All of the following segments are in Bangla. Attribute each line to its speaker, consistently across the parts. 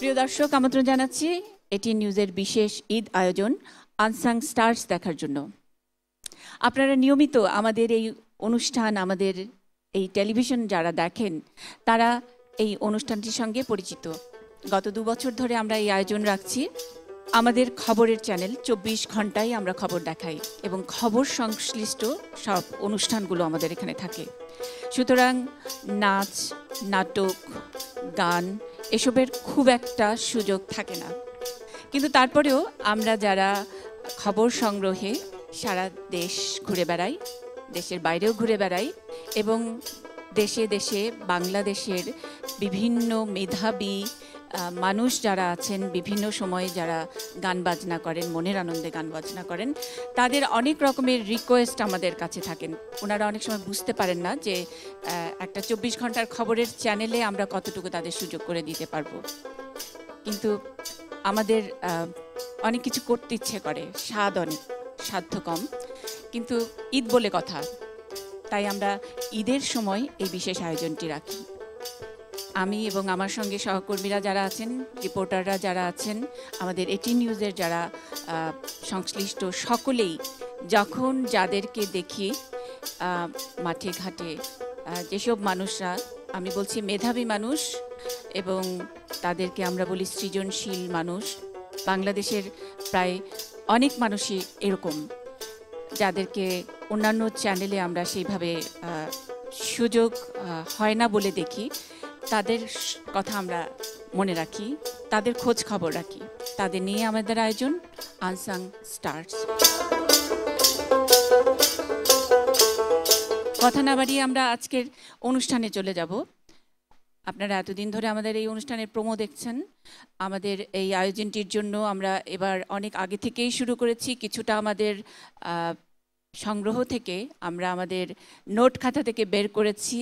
Speaker 1: প্রিয় দর্শক, আমন্ত্রণ জানাচ্ছি এটিএন নিউজের বিশেষ ঈদ আয়োজন আনসাং স্টার্স দেখার জন্য। আপনারা নিয়মিত আমাদের এই অনুষ্ঠান, আমাদের এই টেলিভিশন যারা দেখেন, তারা এই অনুষ্ঠানটির সঙ্গে পরিচিত। গত 2 বছর ধরে আমরা এই আয়োজন রাখছি। আমাদের খবরের চ্যানেল 24 ঘন্টায় আমরা খবর দেখাই এবং খবর সংশ্লিষ্ট সব অনুষ্ঠানগুলো আমাদের এখানে থাকে। সুতরাং নাচ, নাটক, গান এসবের খুব একটা সুযোগ থাকে না, কিন্তু তারপরেও আমরা যারা খবর সংগ্রহে সারা দেশ ঘুরে বেড়াই, দেশের বাইরেও ঘুরে বেড়াই এবং দেশে দেশে বাংলাদেশের বিভিন্ন মেধাবী মানুষ যারা আছেন, বিভিন্ন সময়ে যারা গান বাজনা করেন, মনের আনন্দে গান বাজনা করেন, তাদের অনেক রকমের রিকোয়েস্ট আমাদের কাছে থাকেন। ওনারা অনেক সময় বুঝতে পারেন না যে একটা 24 ঘন্টার খবরের চ্যানেলে আমরা কতটুকু তাদের সুযোগ করে দিতে পারবো। কিন্তু আমাদের অনেক কিছু করতে ইচ্ছে করে, অনেক সাধ্য কম, কিন্তু ঈদ বলে কথা, তাই আমরা ঈদের সময় এই বিশেষ আয়োজনটি রাখি। আমি এবং আমার সঙ্গে সহকর্মীরা যারা আছেন, রিপোর্টাররা যারা আছেন, আমাদের এটিএন নিউজের যারা সংশ্লিষ্ট সকলেই যখন যাদেরকে দেখি মাঠে ঘাটে, যেসব মানুষরা, আমি বলছি মেধাবী মানুষ এবং তাদেরকে আমরা বলি সৃজনশীল মানুষ, বাংলাদেশের প্রায় অনেক মানুষই এরকম, যাদেরকে অন্যান্য চ্যানেলে আমরা সেইভাবে সুযোগ হয় না বলে দেখি, তাদের কথা আমরা মনে রাখি, তাদের খোঁজ খবর রাখি। তাদের নিয়ে আমাদের আয়োজন আনসাং স্টার্স। কথা না বাড়িয়ে আমরা আজকের অনুষ্ঠানে চলে যাব। আপনারা এতদিন ধরে আমাদের এই অনুষ্ঠানের প্রোমো দেখছেন। আমাদের এই আয়োজনটির জন্য আমরা এবার অনেক আগে থেকেই শুরু করেছি। কিছুটা আমাদের সংগ্রহ থেকে আমরা আমাদের নোট খাতা থেকে বের করেছি,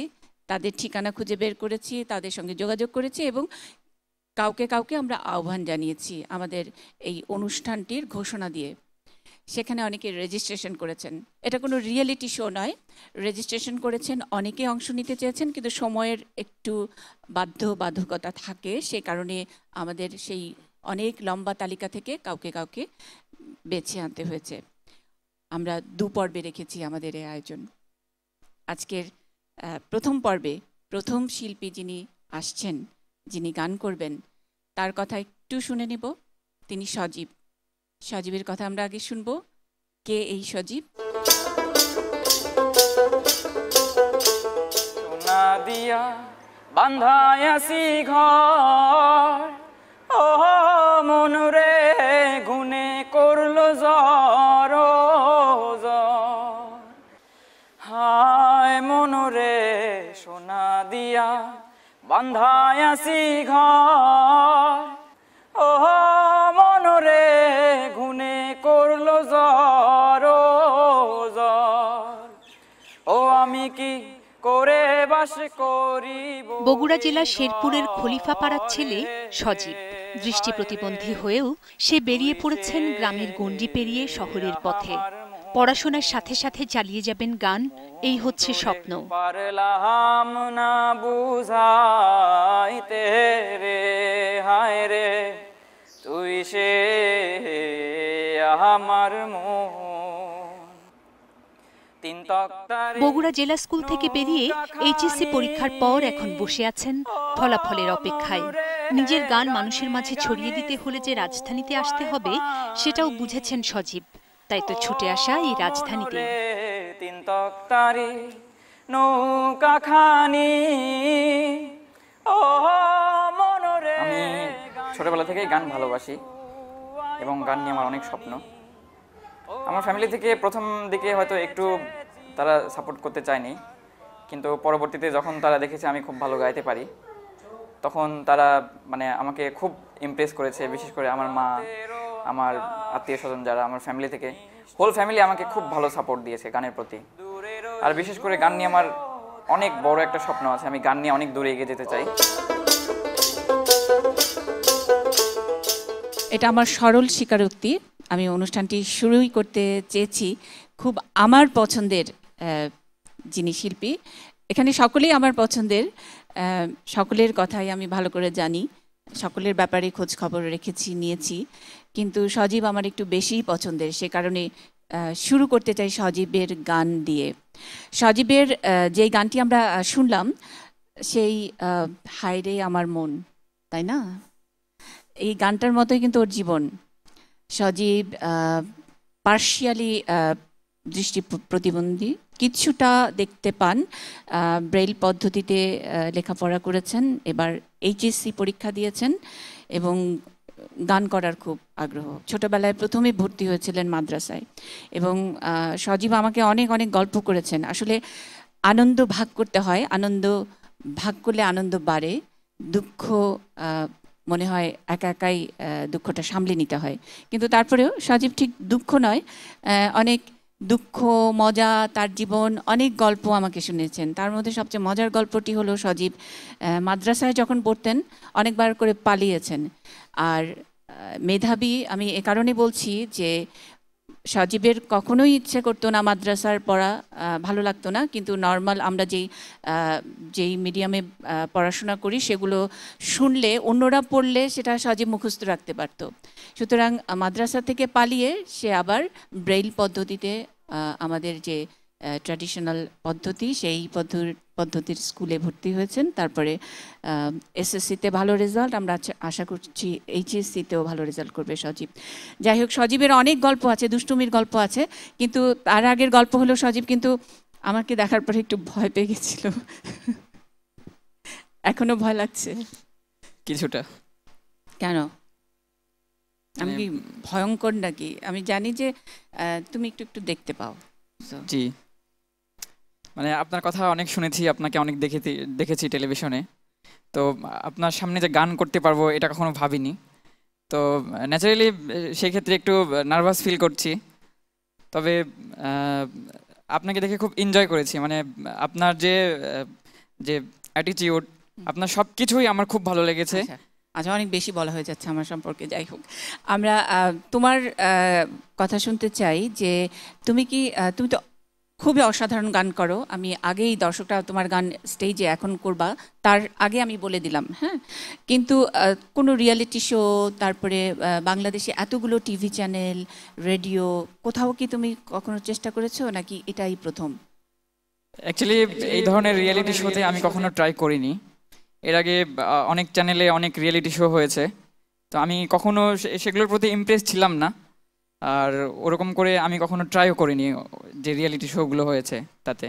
Speaker 1: তাদের ঠিকানা খুঁজে বের করেছি, তাদের সঙ্গে যোগাযোগ করেছি এবং কাউকে কাউকে আমরা আহ্বান জানিয়েছি আমাদের এই অনুষ্ঠানটির ঘোষণা দিয়ে। সেখানে অনেকে রেজিস্ট্রেশন করেছেন। এটা কোনো রিয়েলিটি শো নয়, রেজিস্ট্রেশন করেছেন, অনেকে অংশ নিতে চেয়েছেন, কিন্তু সময়ের একটু বাধ্যবাধকতা থাকে, সে কারণে আমাদের সেই অনেক লম্বা তালিকা থেকে কাউকে কাউকে বেছে আনতে হয়েছে। আমরা 2 পর্বে রেখেছি আমাদের এই আয়োজন। আজকের প্রথম পর্বে প্রথম শিল্পী যিনি আসছেন, যিনি গান করবেন, তার কথা একটু শুনে নেব। তিনি সজীব। সজীবের কথা আমরা আগে শুনব। কে এই সজীব?
Speaker 2: সোনা দিয়া বান্ধায় আসি ঘর, ও মন রে গুনে করলো জ্বর, হায় মন রে সোনা দিয়া বান্ধায় আসি ঘর, ও মন রে গুনে করলো জ্বর, ও আমি কি করে বাস করিব।
Speaker 3: বগুড়া জেলার শেরপুরের খলিফাপাড়ার ছেলে সজীব দৃষ্টি প্রতিবন্ধী হয়েও সে বেরিয়ে পড়েছেন গ্রামের গণ্ডি পেরিয়ে শহরের পথে। পড়াশোনার সাথে সাথে চালিয়ে যাবেন গান, এই হচ্ছে স্বপ্ন।
Speaker 2: পারলাম না বুঝাইতে রে, হায় রে তুই সে আমার মন।
Speaker 3: বগুড়া জেলা স্কুল থেকে বেরিয়ে এইচএসসি পরীক্ষার পর এখন বসে আছেন ফলাফলের অপেক্ষায়। নিজের গান মানুষের মাঝে ছড়িয়ে দিতে হলে যে রাজধানীতে আসতে হবে সেটাও বুঝেছেন সজীব, তাই তো ছুটে আসা এই রাজধানীতে।
Speaker 2: 3 তক্তারি নৌকাখানি, আমি ছোটবেলা থেকেই গান ভালোবাসি এবং গান নিয়ে আমার অনেক স্বপ্ন। আমার ফ্যামিলি থেকে প্রথম দিকে হয়তো একটু তারা সাপোর্ট করতে চায়নি, কিন্তু পরবর্তীতে যখন তারা দেখেছে আমি খুব ভালো গাইতে পারি, তখন তারা আমাকে খুব ইমপ্রেস করেছে। বিশেষ করে আমার মা, আমার আত্মীয় স্বজন যারা আমার ফ্যামিলি থেকে, হোল ফ্যামিলি আমাকে খুব ভালো সাপোর্ট দিয়েছে গানের প্রতি। আর বিশেষ করে গান নিয়ে আমার অনেক বড় একটা স্বপ্ন আছে, আমি গান নিয়ে অনেক দূরে এগিয়ে যেতে চাই।
Speaker 1: এটা আমার সরল স্বীকারোক্তি। আমি অনুষ্ঠানটি শুরুই করতে চেয়েছি খুব আমার পছন্দের যিনি শিল্পী, এখানে সকলেই আমার পছন্দের, সকলের কথাই আমি ভালো করে জানি, সকলের ব্যাপারে খোঁজ খবর রেখেছি, নিয়েছি, কিন্তু সজীব আমার একটু বেশিই পছন্দের। সে কারণে শুরু করতে চাই সজীবের গান দিয়ে। সজীবের যেই গানটি আমরা শুনলাম, সেই হায়রে আমার মন, তাই না? এই গানটার মতোই কিন্তু ওর জীবন। সজীব পার্শিয়ালি দৃষ্টি প্রতিবন্ধী, কিছুটা দেখতে পান, ব্রেইল পদ্ধতিতে লেখাপড়া করেছেন, এবার এইচএসসি পরীক্ষা দিয়েছেন এবং গান করার খুব আগ্রহ। ছোটবেলায় প্রথমে ভর্তি হয়েছিলেন মাদ্রাসায় এবং সজীব আমাকে অনেক অনেক গল্প করেছেন। আসলে আনন্দ ভাগ করতে হয়, আনন্দ ভাগ করলে আনন্দ বাড়ে, দুঃখ মনে হয় একা একাই দুঃখটা সামলে নিতে হয়। কিন্তু তারপরেও সজীব ঠিক দুঃখ নয়, অনেক দুঃখ, মজা, তার জীবন, অনেক গল্প আমাকে শুনেছেন। তার মধ্যে সবচেয়ে মজার গল্পটি হলো সজীব মাদ্রাসায় যখন পড়তেন অনেকবার করে পালিয়েছেন। আর মেধাবী আমি এ কারণে বলছি যে সজীবের কখনোই ইচ্ছে করতো না মাদ্রাসার পড়া, ভালো লাগতো না, কিন্তু নর্মাল আমরা যেই মিডিয়ামে পড়াশোনা করি সেগুলো শুনলে, অন্যরা পড়লে সেটা সজীব মুখস্থ রাখতে পারত। সুতরাং মাদ্রাসা থেকে পালিয়ে সে আবার ব্রেইল পদ্ধতিতে আমাদের যে ট্র্যাডিশনাল পদ্ধতি সেই পদ্ধতির স্কুলে ভর্তি হয়েছেন। তারপরে এসএসসিতে ভালো রেজাল্ট, আমরা আশা করছি এইচএসসিতেও ভালো রেজাল্ট করবে সজীব। যাই হোক, সজীবের অনেক গল্প আছে, দুষ্টুমির গল্প আছে, কিন্তু তার আগের গল্প হলো সজীব কিন্তু আমাকে দেখার পরে একটু ভয় পেয়ে গেছিল। এখনো ভয় লাগছে
Speaker 2: কিছুটা।
Speaker 1: কেন? আমি কি ভয়ঙ্কর নাকি? আমি জানি যে তুমি একটু একটু দেখতে পাও।
Speaker 2: জি, মানে আপনার কথা অনেক শুনেছি, আপনাকে অনেক দেখেছি টেলিভিশনে, তো আপনার সামনে যে গান করতে পারবো এটা কখনো ভাবিনি। তো ন্যাচারালি সেই ক্ষেত্রে একটু নার্ভাস ফিল করছি, তবে আপনাকে দেখে খুব এনজয় করেছি। মানে আপনার যে যে অ্যাটিটিউড, আপনার সব কিছুই আমার খুব ভালো লেগেছে।
Speaker 1: আচ্ছা, অনেক বেশি বলা হয়ে যাচ্ছে আমার সম্পর্কে। যাই হোক, আমরা তোমার কথা শুনতে চাই যে তুমি তো খুবই অসাধারণ গান করো। আমি আগেই, দর্শকরা তোমার গান স্টেজে এখন করবা তার আগে আমি বলে দিলাম, হ্যাঁ, কিন্তু কোনো রিয়েলিটি শো, তারপরে বাংলাদেশে এতগুলো টিভি চ্যানেল, রেডিও, কোথাও কি তুমি কখনো চেষ্টা করেছো নাকি এটাই প্রথম?
Speaker 2: অ্যাকচুয়ালি এই ধরনের রিয়েলিটি শোতে আমি কখনো ট্রাই করিনি। এর আগে অনেক চ্যানেলে অনেক রিয়েলিটি শো হয়েছে, তো আমি কখনো সেগুলোর প্রতি ইমপ্রেস ছিলাম না, আর ওরকম করে আমি কখনো ট্রাইও করিনি যে রিয়েলিটি শোগুলো হয়েছে তাতে।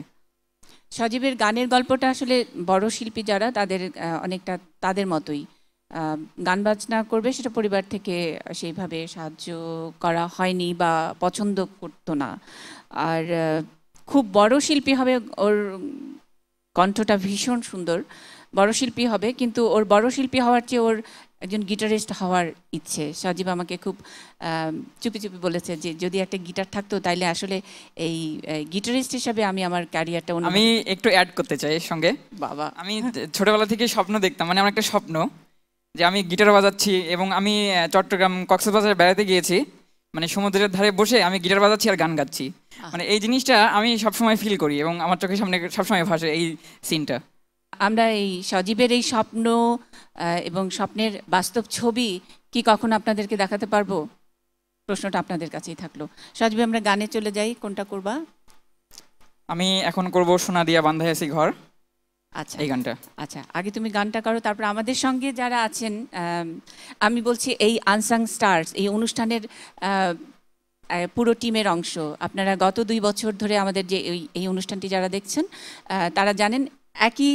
Speaker 1: সজীবের গানের গল্পটা আসলে বড় শিল্পী যারা তাদের অনেকটা তাদের মতোই, গান বাজনা করবে সেটা পরিবার থেকে সেইভাবে সাহায্য করা হয়নি বা পছন্দ করতো না। আর খুব বড় শিল্পী হবে, ওর কণ্ঠটা ভীষণ সুন্দর, বড় শিল্পী হবে, কিন্তু ওর বড় শিল্পী হওয়ার চেয়ে ওর একজন গিটারিস্ট হওয়ার ইচ্ছে। সজীব আমাকে খুব চুপি চুপি বলেছে যে যদি একটা গিটার থাকতো তাইলে আসলে এই গিটারিস্ট হিসাবে আমি আমার ক্যারিয়ারটা।
Speaker 2: আমি একটু অ্যাড করতে চাই এর সঙ্গে।
Speaker 1: বাবা,
Speaker 2: আমি ছোটবেলা থেকে স্বপ্ন দেখতাম, মানে আমার একটা স্বপ্ন যে আমি গিটার বাজাচ্ছি, এবং আমি চট্টগ্রাম কক্সবাজারে বেড়াতে গিয়েছি, মানে সমুদ্রের ধারে বসে আমি গিটার বাজাচ্ছি আর গান গাচ্ছি। মানে এই জিনিসটা আমি সবসময় ফিল করি এবং আমার চোখের সামনে সবসময় ভাসে এই সিনটা।
Speaker 1: আমরা এই সজীবের এই স্বপ্ন এবং স্বপ্নের বাস্তব ছবি কি কখনো আপনাদেরকে দেখাতে পারবো? প্রশ্নটা আপনাদের কাছেই থাকলো। সজীব, আমরা গানে চলে যাই, কোনটা করবা?
Speaker 2: আমি এখন করব সোনা দিয়া বান্ধাইয়াছি ঘর।
Speaker 1: আচ্ছা,
Speaker 2: এই গানটা।
Speaker 1: আচ্ছা, আগে তুমি গানটা করো, তারপর আমাদের সঙ্গে যারা আছেন, আমি বলছি এই আনসাং স্টার্স এই অনুষ্ঠানের পুরো টিমের অংশ। আপনারা গত 2 বছর ধরে আমাদের যে এই অনুষ্ঠানটি যারা দেখছেন তারা জানেন একই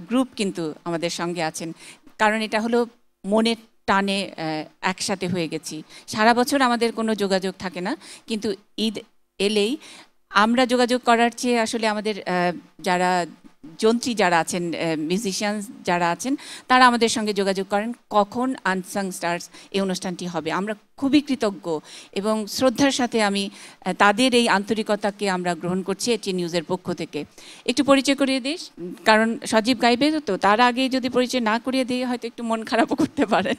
Speaker 1: গ্রুপ কিন্তু আমাদের সঙ্গে আছেন, কারণ এটা হলো মনের টানে একসাথে হয়ে গেছি। সারা বছর আমাদের কোনো যোগাযোগ থাকে না, কিন্তু ঈদ এলেই আমরা যোগাযোগ করার চেয়ে আসলে আমাদের যারা যন্ত্রী যারা আছেন, মিউজিশিয়ানস যারা আছেন, তারা আমাদের সঙ্গে যোগাযোগ করেন কখন আনসাং স্টার্স এই অনুষ্ঠানটি হবে। আমরা খুবই কৃতজ্ঞ এবং শ্রদ্ধার সাথে আমি তাদের এই আন্তরিকতাকে আমরা গ্রহণ করছি এটি নিউজের পক্ষ থেকে। একটু পরিচয় করিয়ে দিস, কারণ সজীব গাইবে তো, তার আগে যদি পরিচয় না করিয়ে দিই হয়তো একটু মন খারাপও করতে পারেন।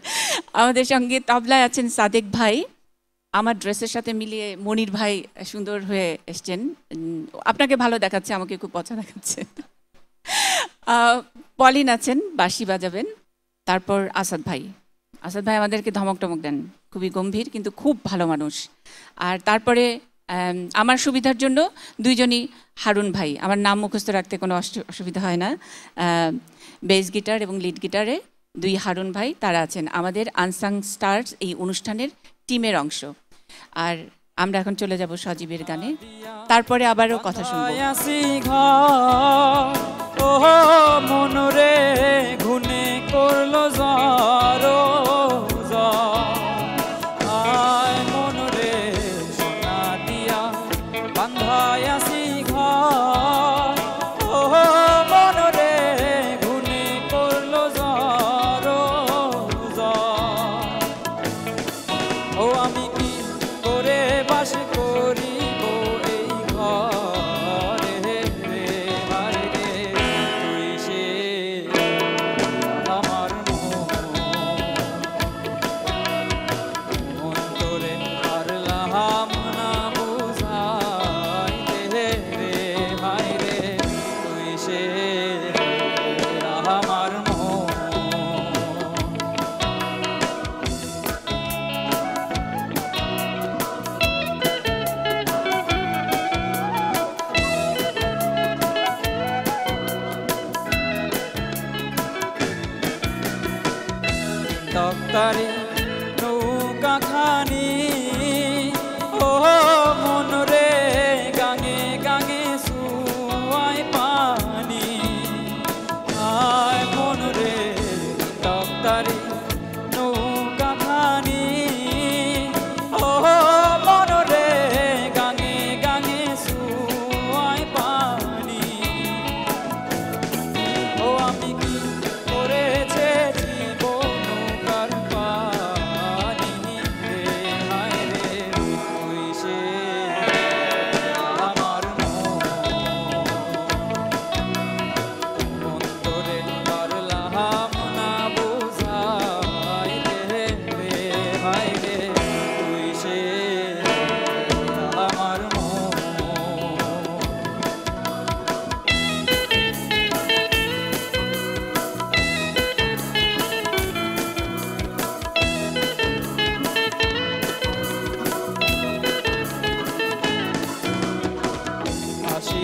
Speaker 1: আমাদের সঙ্গে তবলায় আছেন সাদেক ভাই, আমার ড্রেসের সাথে মিলিয়ে মনির ভাই সুন্দর হয়ে এসছেন, আপনাকে ভালো দেখাচ্ছে, আমাকে খুব পছন্দ দেখাচ্ছে। পলিন আছেন, বাঁশি বাজাবেন। তারপর আসাদ ভাই, আসাদ ভাই আমাদেরকে ধমক টমক দেন, খুবই গম্ভীর কিন্তু খুব ভালো মানুষ। আর তারপরে আমার সুবিধার জন্য দুইজনই হারুন ভাই, আমার নাম মুখস্থ রাখতে কোনো অসুবিধা হয় না। বেস গিটার এবং লিড গিটারে দুই হারুন ভাই, তারা আছেন আমাদের আনসাং স্টার্স এই অনুষ্ঠানের টিমের অংশ। আর আমরা এখন চলে যাব সজীবের গানে, তারপরে আবারও কথা শুনবো।
Speaker 4: মনরে ঘুনে করলো যারো আয় মনরে সোনা দিয়া বান্ধায় আসি ঘর ও মনরে ঘুনে করলো যারো ও আমি কি করে বাস করিব এই ঘরে রে হায় রে তুই সে আমার অন্তরে পারলাম না বুঝাইতে রে হায় রে তুই সে আমার দপ্তরে নৌকা খানি ও মনরে গাঙে গাঙে সুয়াই পানি আয় মনরে দপ্তরে নৌকা খানি ও মনরে গাঙে গাঙে সুয়াই পানি ও আমি কি করেছে জীবন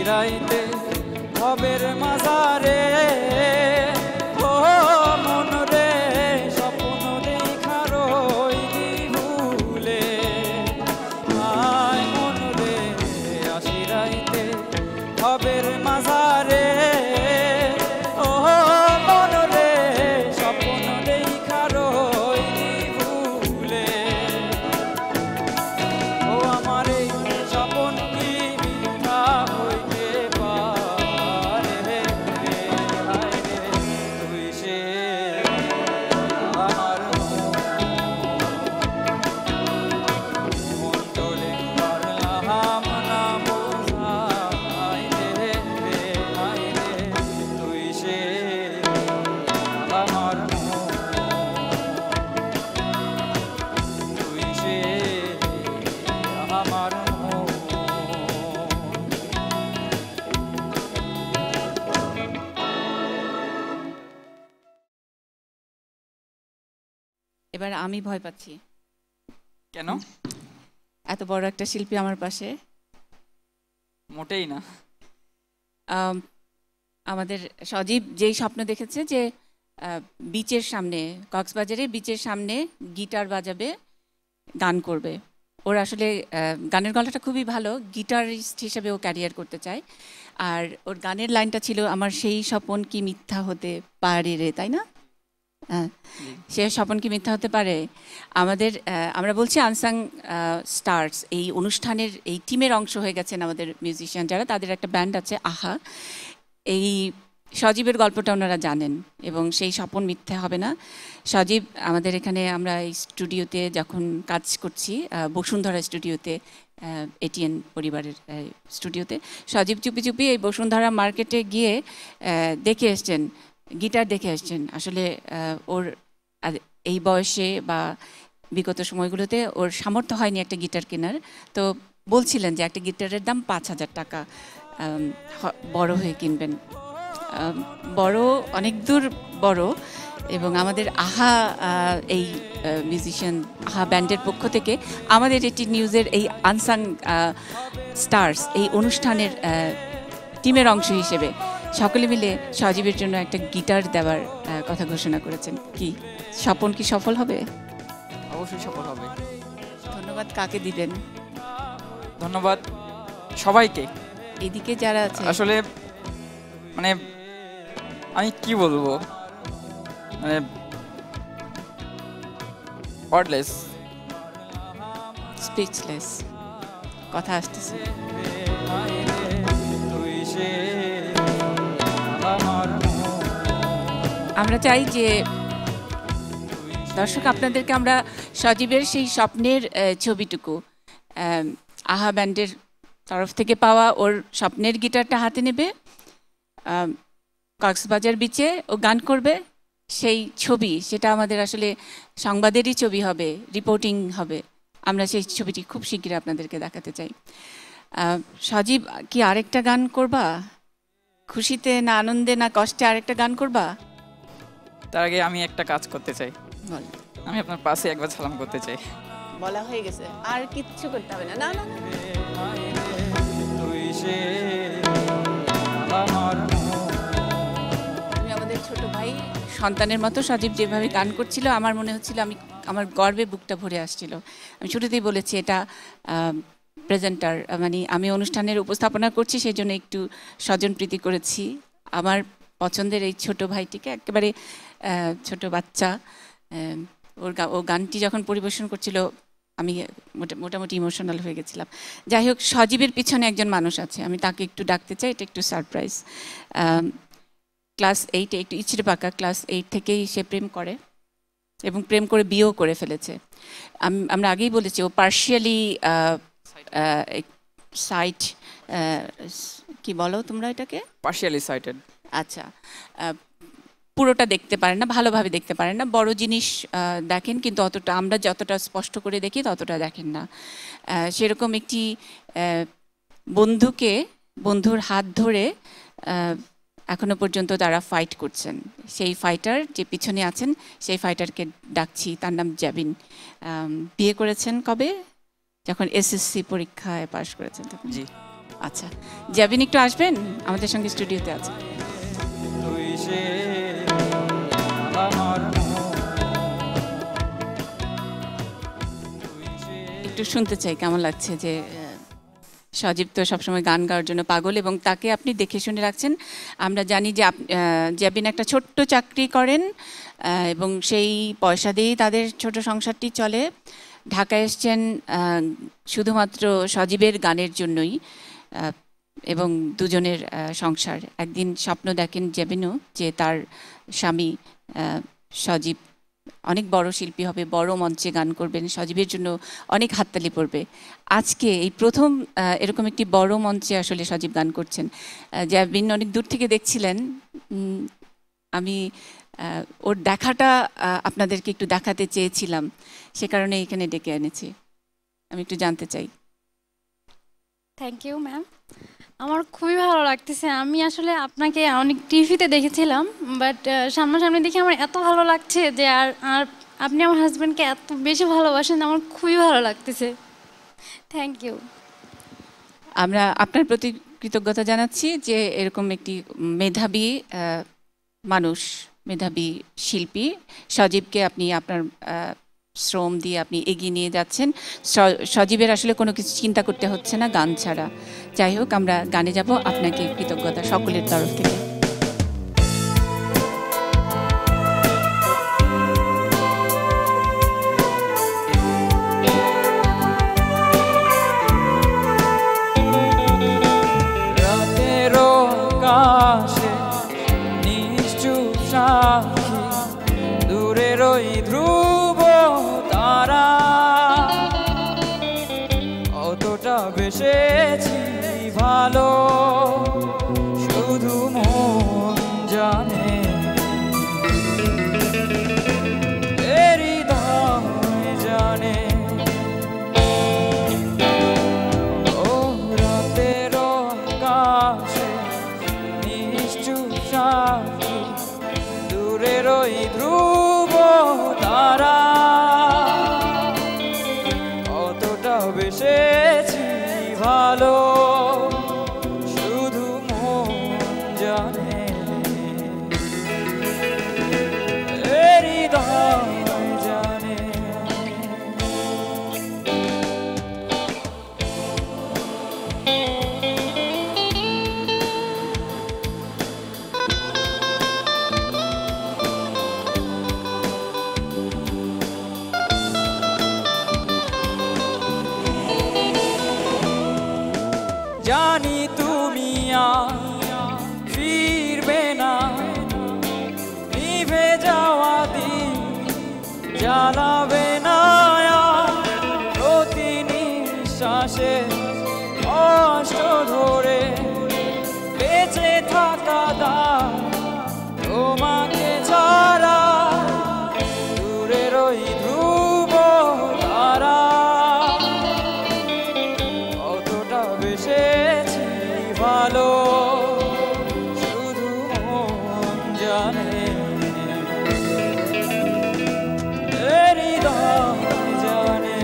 Speaker 4: রাইতে ভবের মাঝারে ও মনরে স্বপ্ন দেখার ভুলে আয় মনরে আসি রাইতে ভবের মাঝারে ও মনরে স্বপ্ন দেখার ভুলে ও আমার এই স্বপ্ন কি মিথ্যা হইতে পারে রে হায় রে তুই সে আমার অন্তরে পারলাম না বোঝাইতে রে হায় রে তুই সে আমার তুই সে আমার
Speaker 1: এবার আমি ভয় পাচ্ছি,
Speaker 2: কেন?
Speaker 1: এত বড় একটা শিল্পী আমার পাশে।
Speaker 2: মোটেই না।
Speaker 1: আমাদের সজীব যেই স্বপ্ন দেখেছে যে বিচের সামনে, কক্সবাজারে বিচের সামনে গিটার বাজাবে, গান করবে। ওর আসলে গানের গলাটা খুবই ভালো, গিটারিস্ট হিসেবে ও ক্যারিয়ার করতে চায়। আর ওর গানের লাইনটা ছিল, আমার সেই স্বপন কি মিথ্যা হতে পারে রে, তাই না? হ্যাঁ, সে স্বপন কি মিথ্যা হতে পারে। আমাদের আমরা বলছি আনসাং স্টার্স এই অনুষ্ঠানের এই টিমের অংশ হয়ে গেছেন আমাদের মিউজিশিয়ান যারা, তাদের একটা ব্যান্ড আছে আহা। এই সজীবের গল্পটা ওনারা জানেন এবং সেই স্বপন মিথ্যে হবে না। সজীব আমাদের এখানে, আমরা এই স্টুডিওতে যখন কাজ করছি, বসুন্ধরা স্টুডিওতে, এটিএন পরিবারের স্টুডিওতে, সজীব চুপি চুপি এই বসুন্ধরা মার্কেটে গিয়ে দেখে এসছেন, গিটার দেখে আসছেন। আসলে ওর এই বয়সে বা বিগত সময়গুলোতে ওর সামর্থ্য হয়নি একটা গিটার কেনার, তো বলছিলেন যে একটা গিটারের দাম 5,000 টাকা, বড় হয়ে কিনবেন। বড়, অনেক দূর বড়, এবং আমাদের আহা এই মিউজিশিয়ান আহা ব্যান্ডের পক্ষ থেকে আমাদের এটি নিউজের এই আনসাং স্টার্স এই অনুষ্ঠানের টিমের অংশ হিসেবে সকলে মিলে সজীবের জন্য একটা গিটার দেওয়ার কথা ঘোষণা করেছেন। কি স্বপন কি সফল হবে?
Speaker 2: অবশ্যই সফল হবে।
Speaker 1: ধন্যবাদ। কাকে দিবেন?
Speaker 2: ধন্যবাদ সবাইকে।
Speaker 1: এদিকে যারা আছে
Speaker 2: আসলে মানে আমি কি বলবো, মানে ওয়ার্ডলেস,
Speaker 1: স্পিচলেস, কথা আসতেছে। আমরা চাই যে দর্শক আপনাদেরকে আমরা সজীবের সেই স্বপ্নের ছবিটুকু আহা ব্যান্ডের তরফ থেকে পাওয়া ওর স্বপ্নের গিটারটা হাতে নেবে, কক্সবাজার বিচে ও গান করবে, সেই ছবি সেটা আমাদের আসলে সংবাদেরই ছবি হবে, রিপোর্টিং হবে। আমরা সেই ছবিটি খুব শীঘ্রই আপনাদেরকে দেখাতে চাই। সজীব কি আরেকটা গান করবা? খুশিতে না আনন্দে না কষ্টে আরেকটা গান করবা?
Speaker 2: তার আগে আমি একটা কাজ করতে চাই।
Speaker 1: বল।
Speaker 2: আমি আপনার পাশে একবার সালাম করতে চাই।
Speaker 1: বলা হয়ে গেছে, আর কিচ্ছু করতে হবে না। না না তুমি আমাদের ছোট ভাই সন্তানের মতো সজীব যেভাবে গান করছিল আমার মনে হচ্ছিল আমার গর্বে বুকটা ভরে আসছিল। আমি শুরুতেই বলেছি এটা প্রেজেন্টার, মানে আমি অনুষ্ঠানের উপস্থাপনা করছি সেই জন্য একটু স্বজনপ্রীতি করেছি। আমার পছন্দের এই ছোট ভাইটিকে একেবারে ছোট বাচ্চা, ও গানটি যখন পরিবেশন করছিল আমি মোটামুটি ইমোশনাল হয়ে গেছিলাম। যাই হোক, সজীবের পিছনে একজন মানুষ আছে, আমি তাকে একটু ডাকতে চাই। এটা একটু সারপ্রাইজ। ক্লাস 8-এ একটু ইচড়ে পাকা, ক্লাস 8 থেকেই সে প্রেম করে এবং প্রেম করে বিয়েও করে ফেলেছে। আমরা আগেই বলেছি ও পার্শিয়ালি সাইট, কি বলো তোমরা এটাকে?
Speaker 2: Partially sighted.
Speaker 1: আচ্ছা, পুরোটা দেখতে পারেন না, ভালোভাবে দেখতে পারেন না, বড় জিনিস দেখেন কিন্তু অতটা আমরা যতটা স্পষ্ট করে দেখি ততটা দেখেন না। সেরকম একটি বন্ধুর হাত ধরে এখনো পর্যন্ত তারা ফাইট করছেন। সেই ফাইটার যে পিছনে আছেন সেই ফাইটারকে ডাকছি, তার নাম জ্যাবিন। বিয়ে করেছেন কবে? যখন এসএসসি পরীক্ষায় পাশ করেছেন তখন।
Speaker 2: জি।
Speaker 1: আচ্ছা, জ্যাবিন একটু আসবেন, আমাদের সঙ্গে স্টুডিওতে আছে। একটু শুনতে চাই কেমন লাগছে যে সজীব তো সবসময় গান গাওয়ার জন্য পাগল এবং তাকে আপনি দেখে শুনে রাখছেন। আমরা জানি যে জ্যাবিন একটা ছোট্ট চাকরি করেন এবং সেই পয়সা দিয়েই তাদের ছোট সংসারটি চলে। ঢাকায় এসছেন শুধুমাত্র সজীবের গানের জন্যই এবং দুজনের সংসার। একদিন স্বপ্ন দেখেন জ্যাবিনও যে তার স্বামী সজীব অনেক বড় শিল্পী হবে, বড় মঞ্চে গান করবেন, সজীবের জন্য অনেক হাততালি পড়বে। আজকে এই প্রথম এরকম একটি বড় মঞ্চে আসলে সজীব গান করছেন। জ্যাবিন অনেক দূর থেকে দেখছিলেন, আমি ওর দেখাটা আপনাদেরকে একটু দেখাতে চেয়েছিলাম, সে কারণে এখানে ডেকে এনেছি। আমি একটু জানতে চাই।
Speaker 5: থ্যাংক ইউ ম্যাম, আমার খুবই ভালো লাগতেছে। আমি আসলে আপনাকে অনেক টিভিতে দেখেছিলাম, বাট সামনাসামনি দেখে আমার এত ভালো লাগছে যে আর আপনি আমার হাজব্যান্ডকে এত বেশি ভালোবাসেন, আমার খুবই ভালো লাগতেছে। Thank you.
Speaker 1: আমরা আপনার প্রতি কৃতজ্ঞতা জানাচ্ছি যে এরকম একটি মেধাবী মানুষ, মেধাবী শিল্পী সজীবকে আপনি আপনার শ্রম দিয়ে আপনি এগিয়ে নিয়ে যাচ্ছেন। সজীবের আসলে কোনো কিছু চিন্তা করতে হচ্ছে না গান ছাড়া। যাই হোক, আমরা গানে যাব। আপনাকে কৃতজ্ঞতা সকলের তরফ থেকে।
Speaker 4: রাতের আকাশে নিশ্চুপ সাক্ষী, দূরের ওই ধ্রুব তারা, অতটা বেসেছি ভালো শুধু মন জানে, হৃদয় জানে। ও রাতের আকাশে নিশ্চুপ সাক্ষী, দূরের ওই ধ্রুব
Speaker 2: ভালো শুধু মন জানে হৃদয় জানে জানি তুমি আর ফিরবে না নিভে যাওয়া দিন জ্বালাবে না আর প্রতি নিঃশ্বাসে কষ্ট ধরে বেঁচে থাকা দায় তোমাকে ছাড়া দূরের ওই ধ্রুব তারা কতটা বেসেছি ভালো শুধু মন জানে হৃদয় জানে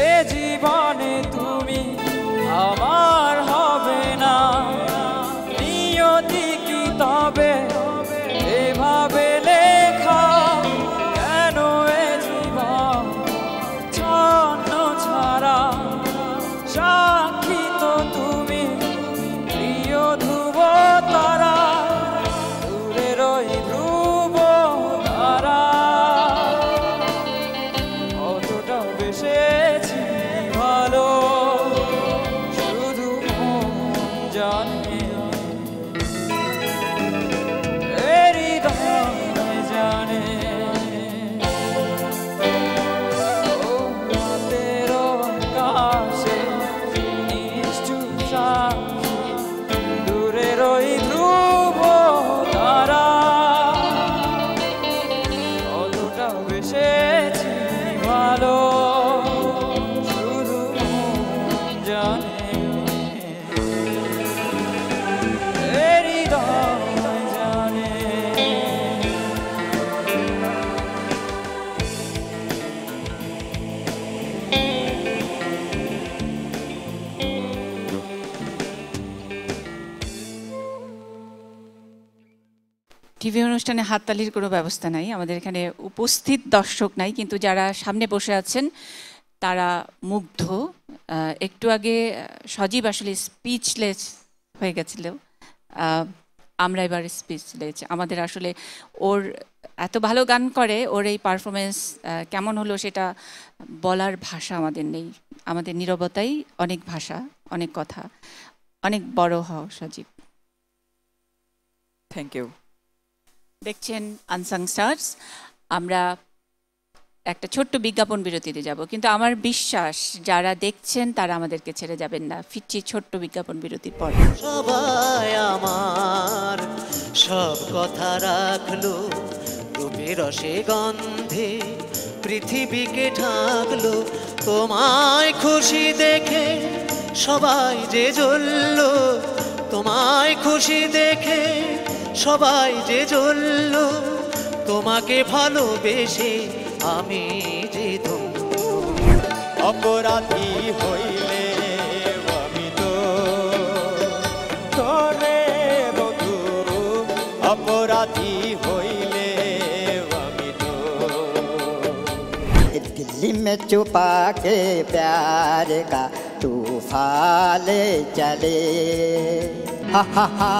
Speaker 2: এ জীবনে তুমি আমার হবে না নিয়তি কি তবে এভাবে লেখা কেন এ জীবন ছন্ন ছাড়া সাক্ষী তো তুমি প্রিয় ধ্রুব তারা দূরের ওই ধ্রুব তারা কতটা বেসেছি ভালো শুধু মন জানে হৃদয় জানে ও রাতের আকাশে নিষ্ঠুর সাক্ষী দূরের ওই ধ্রুব তারা কতটা বেসেছি ভালো শুধু মন জানে হৃদয় জানে
Speaker 1: টিভি অনুষ্ঠানে হাততালির কোনো ব্যবস্থা নাই, আমাদের এখানে উপস্থিত দর্শক নাই, কিন্তু যারা সামনে বসে আছেন তারা মুগ্ধ। একটু আগে সজীব আসলে স্পিচলেস হয়ে গেছিল, আমরা এবার স্পিচলেস। আমাদের আসলে ওর এত ভালো গান করে, ওর এই পারফরমেন্স কেমন হলো সেটা বলার ভাষা আমাদের নেই। আমাদের নীরবতাই অনেক ভাষা, অনেক কথা। অনেক বড় হও সজীব।
Speaker 2: Thank you.
Speaker 1: দেখছেন আনসাং স্টার্স। আমরা একটা ছোট্ট বিজ্ঞাপন বিরতিতে যাব, কিন্তু আমার বিশ্বাস যারা দেখছেন তারা আমাদেরকে ছেড়ে যাবেন না। ফিরছি ছোট্ট বিজ্ঞাপন বিরতির পর।
Speaker 6: সবাই আমার সব কথা রাখলো, রূপে রসে গন্ধে পৃথিবীকে ঢাকলো। তোমায় খুশি দেখে সবাই যে জ্বললো, তোমায় খুশি দেখে সবাই যে জ্বললো। তোমাকে ভালোবেসে আমি যে ধন্য, অপরাধী হইলে আমি তো তোরে বধু, অপরাধী হইলে আমি তো।
Speaker 7: दिल्ली में छुपा के प्यार का तूफान चले, हा हा हा